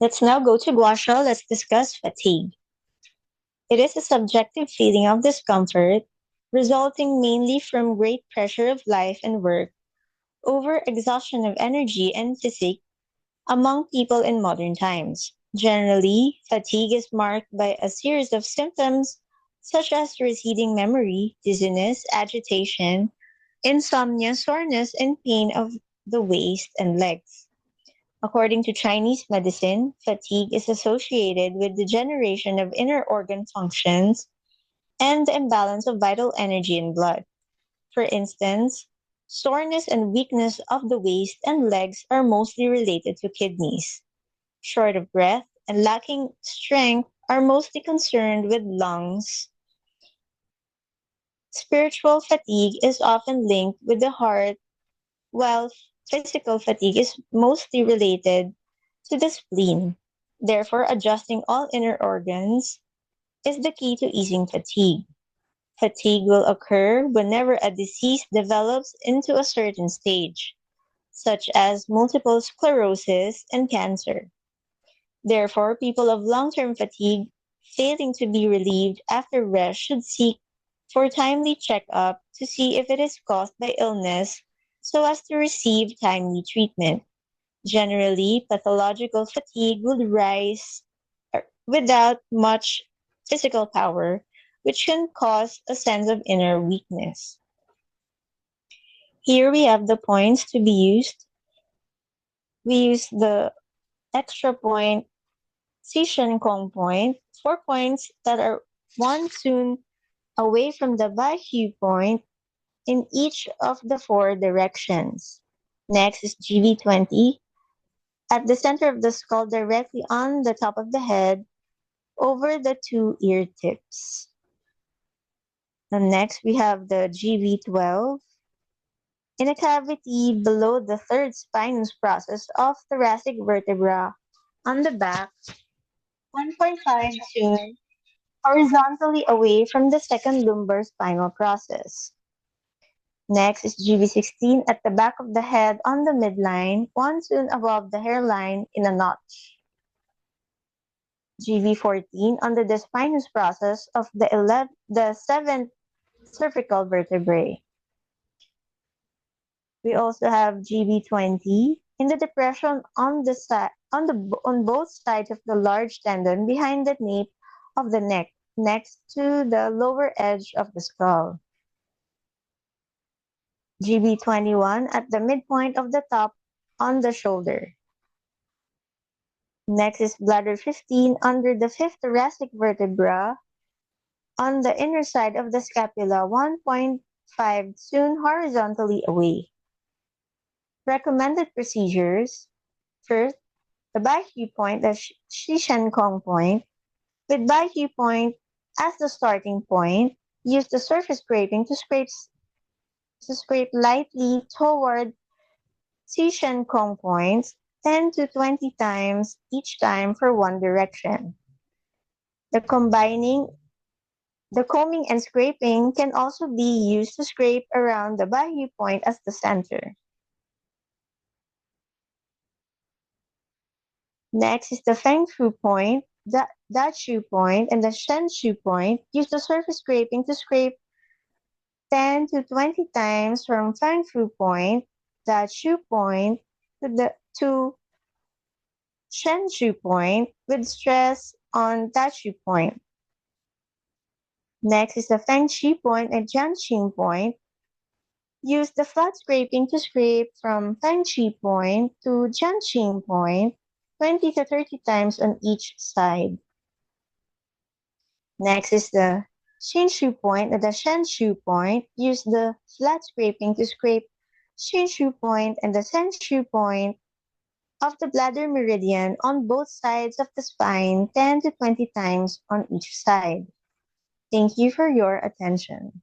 Let's now go to Guasha. Let's discuss fatigue. It is a subjective feeling of discomfort resulting mainly from great pressure of life and work, over exhaustion of energy and physique among people in modern times. Generally, fatigue is marked by a series of symptoms such as receding memory, dizziness, agitation, insomnia, soreness, and pain of the waist and legs. According to Chinese medicine, fatigue is associated with degeneration of inner organ functions and the imbalance of vital energy in blood. For instance, soreness and weakness of the waist and legs are mostly related to kidneys. Short of breath and lacking strength are mostly concerned with lungs. Spiritual fatigue is often linked with the heart, while physical fatigue is mostly related to the spleen. Therefore, adjusting all inner organs is the key to easing fatigue. Fatigue will occur whenever a disease develops into a certain stage, such as multiple sclerosis and cancer. Therefore, people of long term fatigue failing to be relieved after rest should seek for timely checkup to see if it is caused by illness so as to receive timely treatment. Generally, pathological fatigue would rise without much physical power, which can cause a sense of inner weakness. Here we have the points to be used. We use the extra point, Sishan Kong point, 4 points that are one soon away from the Baihu point in each of the four directions. Next is GV20, at the center of the skull directly on the top of the head over the two ear tips. And next we have the GV12 in a cavity below the third spinous process of thoracic vertebra on the back, 1.5 soon horizontally away from the second lumbar spinal process. Next is GV16 at the back of the head on the midline, one soon above the hairline in a notch. GV14 under the spinous process of the seventh cervical vertebrae. We also have GV20 in the depression on the on both sides of the large tendon behind the nape of the neck, next to the lower edge of the skull. GB21 at the midpoint of the top on the shoulder. Next is bladder 15 under the fifth thoracic vertebra on the inner side of the scapula, 1.5 soon horizontally away. Recommended procedures. First, the Baihu point, the Shishan Kong point. With Baihu point as the starting point, use the surface scraping to scrape lightly toward Shishan Kong points 10 to 20 times each time for one direction. The combing and scraping can also be used to scrape around the Baihu point as the center. Next is the Feng Fu point, the Da Shu point, and the Shen Shu point. Use the surface scraping to scrape 10 to 20 times from Feng Fu point, Da Shu point, to Shen Shu point with stress on Da Shu point. Next is the Feng Shi point and Jian Qing point. Use the flat scraping to scrape from Feng Shi point to Jian Qing point 20 to 30 times on each side. Next is the Shinshu point and the Shenshu point. Use the flat scraping to scrape Shinshu point and the Shenshu point of the bladder meridian on both sides of the spine 10 to 20 times on each side. Thank you for your attention.